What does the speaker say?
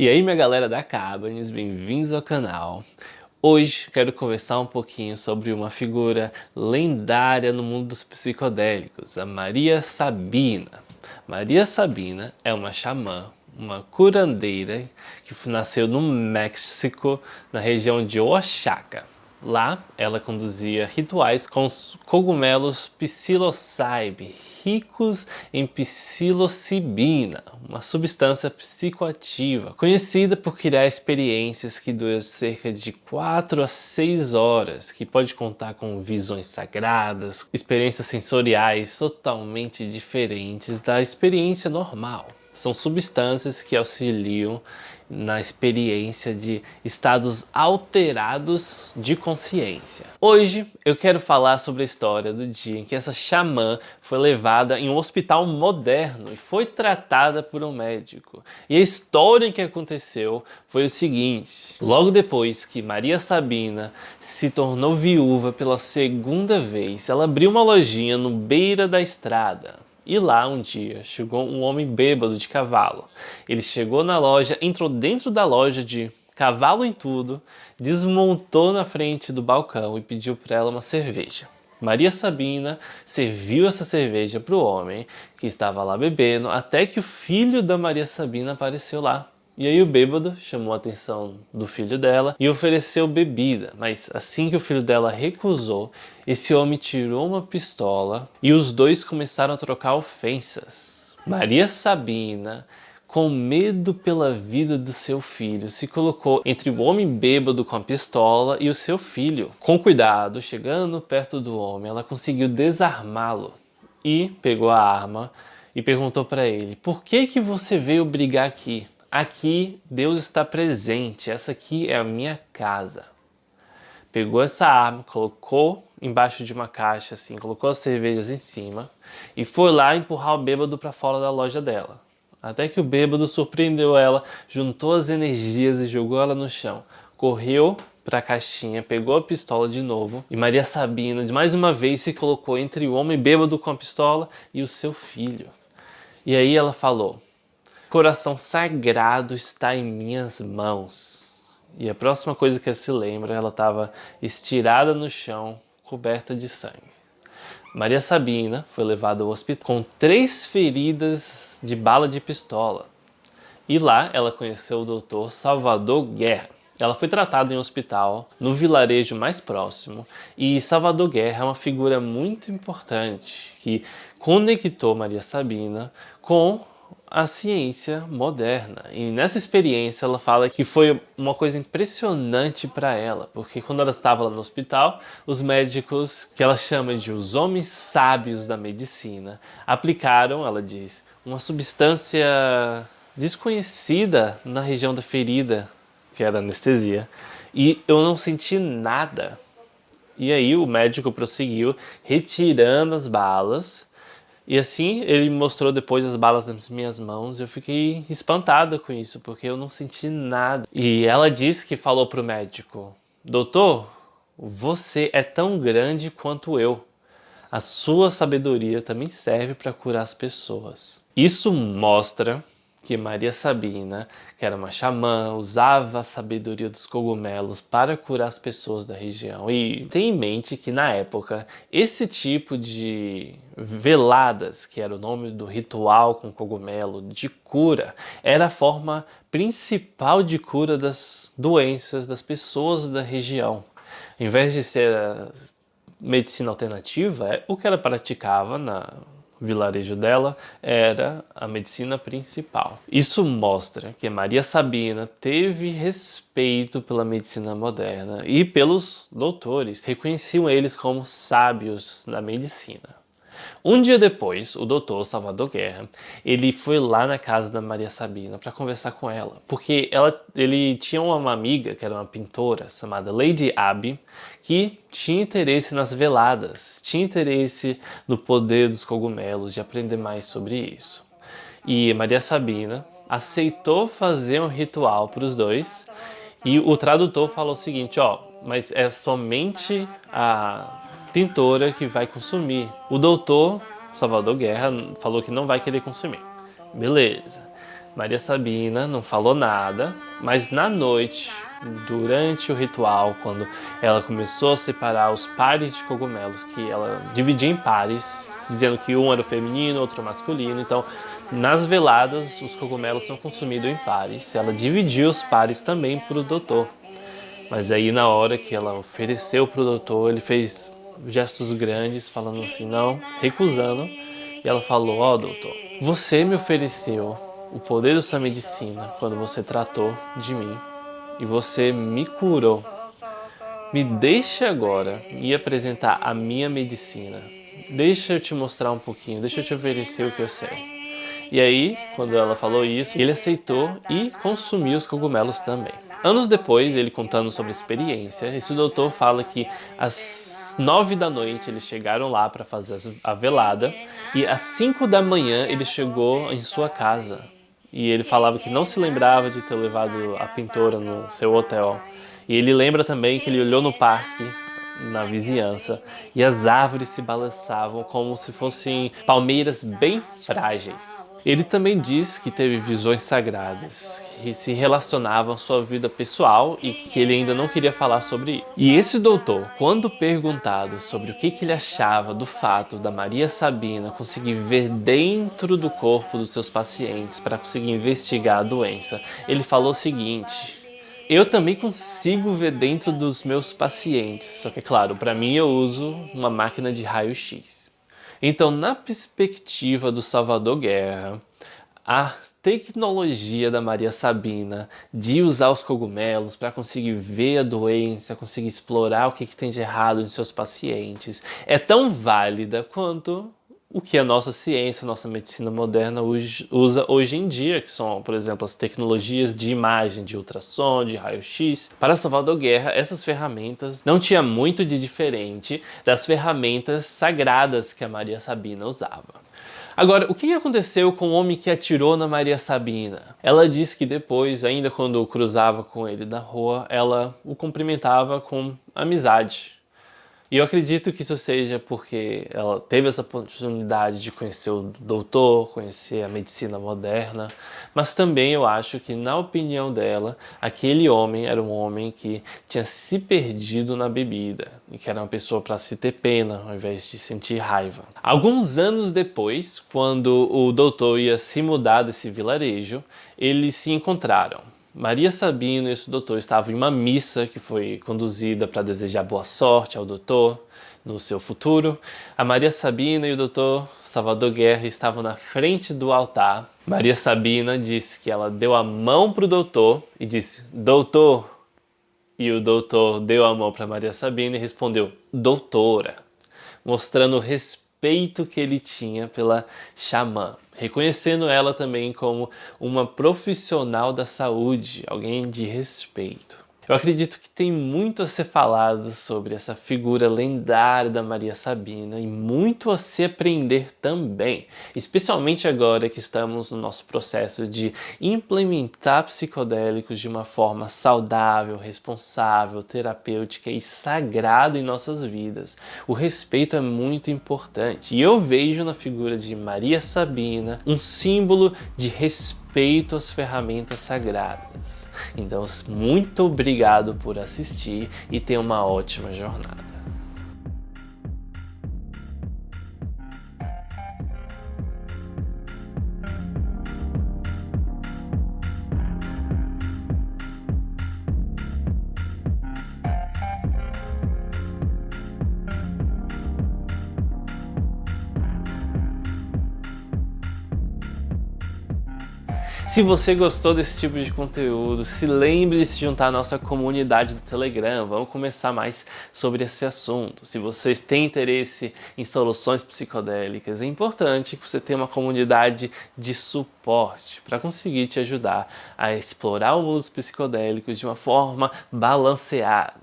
E aí, minha galera da Cabanes, bem-vindos ao canal. Hoje quero conversar um pouquinho sobre uma figura lendária no mundo dos psicodélicos, a Maria Sabina. Maria Sabina é uma xamã, uma curandeira que nasceu no México, na região de Oaxaca. Lá, ela conduzia rituais com os cogumelos psilocybe, ricos em psilocibina, uma substância psicoativa, conhecida por criar experiências que duram cerca de 4 a 6 horas, que pode contar com visões sagradas, experiências sensoriais totalmente diferentes da experiência normal. São substâncias que auxiliam na experiência de estados alterados de consciência. Hoje eu quero falar sobre a história do dia em que essa xamã foi levada em um hospital moderno e foi tratada por um médico. E a história que aconteceu foi o seguinte: logo depois que Maria Sabina se tornou viúva pela segunda vez, ela abriu uma lojinha no beira da estrada. E lá um dia chegou um homem bêbado de cavalo. Ele chegou na loja, entrou dentro da loja de cavalo em tudo, desmontou na frente do balcão e pediu para ela uma cerveja. Maria Sabina serviu essa cerveja para o homem que estava lá bebendo, até que o filho da Maria Sabina apareceu lá. E aí o bêbado chamou a atenção do filho dela e ofereceu bebida, mas assim que o filho dela recusou, esse homem tirou uma pistola e os dois começaram a trocar ofensas. Maria Sabina, com medo pela vida do seu filho, se colocou entre o homem bêbado com a pistola e o seu filho. Com cuidado, chegando perto do homem, ela conseguiu desarmá-lo e pegou a arma e perguntou para ele: "Por que você veio brigar aqui? Aqui Deus está presente, essa aqui é a minha casa." Pegou essa arma, colocou embaixo de uma caixa assim, colocou as cervejas em cima e foi lá empurrar o bêbado para fora da loja dela. Até que o bêbado surpreendeu ela, juntou as energias e jogou ela no chão. Correu para a caixinha, pegou a pistola de novo e Maria Sabina, de mais uma vez, se colocou entre o homem bêbado com a pistola e o seu filho. E aí ela falou: "Coração sagrado está em minhas mãos." E a próxima coisa que ela se lembra, ela estava estirada no chão, coberta de sangue. Maria Sabina foi levada ao hospital com 3 feridas de bala de pistola. E lá ela conheceu o Dr. Salvador Guerra. Ela foi tratada em um hospital no vilarejo mais próximo e Salvador Guerra é uma figura muito importante que conectou Maria Sabina com a ciência moderna. E nessa experiência ela fala que foi uma coisa impressionante para ela, porque quando ela estava lá no hospital, os médicos, que ela chama de os homens sábios da medicina, aplicaram, ela diz, uma substância desconhecida na região da ferida, que era anestesia, e eu não senti nada. E aí o médico prosseguiu retirando as balas. E assim, ele me mostrou depois as balas nas minhas mãos e eu fiquei espantada com isso, porque eu não senti nada. E ela disse que falou pro médico: "Doutor, você é tão grande quanto eu. A sua sabedoria também serve para curar as pessoas." Isso mostra que Maria Sabina, que era uma xamã, usava a sabedoria dos cogumelos para curar as pessoas da região. E tem em mente que na época, esse tipo de veladas, que era o nome do ritual com cogumelo de cura, era a forma principal de cura das doenças das pessoas da região. Em vez de ser a medicina alternativa, o que ela praticava na vilarejo dela era a medicina principal. Isso mostra que Maria Sabina teve respeito pela medicina moderna e pelos doutores, reconheciam eles como sábios da medicina. Um dia depois, o doutor Salvador Guerra, ele foi lá na casa da Maria Sabina para conversar com ela, porque ele tinha uma amiga, que era uma pintora, chamada Lady Abby, que tinha interesse nas veladas, tinha interesse no poder dos cogumelos, de aprender mais sobre isso. E Maria Sabina aceitou fazer um ritual para os dois, e o tradutor falou o seguinte: mas é somente a pintora que vai consumir. O doutor Salvador Guerra falou que não vai querer consumir. Beleza. Maria Sabina não falou nada, mas na noite, durante o ritual, quando ela começou a separar os pares de cogumelos, que ela dividia em pares, dizendo que um era o feminino, outro o masculino. Então, nas veladas, os cogumelos são consumidos em pares. Ela dividiu os pares também para o doutor. Mas aí, na hora que ela ofereceu para o doutor, ele fez gestos grandes, falando assim, não, recusando. E ela falou, ó, doutor, você me ofereceu o poder da sua medicina quando você tratou de mim e você me curou. Me deixe agora me apresentar a minha medicina. Deixa eu te mostrar um pouquinho, deixa eu te oferecer o que eu sei. E aí, quando ela falou isso, ele aceitou e consumiu os cogumelos também. Anos depois, ele contando sobre a experiência, esse doutor fala que às 9 da noite eles chegaram lá para fazer a velada e às 5 da manhã ele chegou em sua casa. E ele falava que não se lembrava de ter levado a pintora no seu hotel. E ele lembra também que ele olhou no parque, na vizinhança, e as árvores se balançavam como se fossem palmeiras bem frágeis. Ele também diz que teve visões sagradas, que se relacionavam à sua vida pessoal e que ele ainda não queria falar sobre isso. E esse doutor, quando perguntado sobre o que ele achava do fato da Maria Sabina conseguir ver dentro do corpo dos seus pacientes para conseguir investigar a doença, ele falou o seguinte: eu também consigo ver dentro dos meus pacientes, só que, claro, para mim eu uso uma máquina de raio-x. Então, na perspectiva do Salvador Guerra, a tecnologia da Maria Sabina de usar os cogumelos para conseguir ver a doença, conseguir explorar o que tem de errado em seus pacientes, é tão válida quanto o que a nossa ciência, a nossa medicina moderna usa hoje em dia, que são, por exemplo, as tecnologias de imagem, de ultrassom, de raio-x. Para Salvador Guerra, essas ferramentas não tinha muito de diferente das ferramentas sagradas que a Maria Sabina usava. Agora, o que aconteceu com o homem que atirou na Maria Sabina? Ela disse que depois, ainda quando cruzava com ele na rua, ela o cumprimentava com amizade. E eu acredito que isso seja porque ela teve essa oportunidade de conhecer o doutor, conhecer a medicina moderna, mas também eu acho que, na opinião dela, aquele homem era um homem que tinha se perdido na bebida e que era uma pessoa para se ter pena ao invés de sentir raiva. Alguns anos depois, quando o doutor ia se mudar desse vilarejo, eles se encontraram. Maria Sabina e esse doutor estavam em uma missa que foi conduzida para desejar boa sorte ao doutor no seu futuro. A Maria Sabina e o doutor Salvador Guerra estavam na frente do altar. Maria Sabina disse que ela deu a mão para o doutor e disse, doutor. E o doutor deu a mão para Maria Sabina e respondeu, doutora, mostrando o respeito que ele tinha pela xamã, reconhecendo ela também como uma profissional da saúde, alguém de respeito. Eu acredito que tem muito a ser falado sobre essa figura lendária da Maria Sabina e muito a se aprender também, especialmente agora que estamos no nosso processo de implementar psicodélicos de uma forma saudável, responsável, terapêutica e sagrada em nossas vidas. O respeito é muito importante e eu vejo na figura de Maria Sabina um símbolo de respeito às ferramentas sagradas. Então, muito obrigado por assistir e tenha uma ótima jornada. Se você gostou desse tipo de conteúdo, se lembre de se juntar à nossa comunidade do Telegram. Vamos conversar mais sobre esse assunto. Se vocês têm interesse em soluções psicodélicas, é importante que você tenha uma comunidade de suporte para conseguir te ajudar a explorar o mundo dos psicodélicos de uma forma balanceada.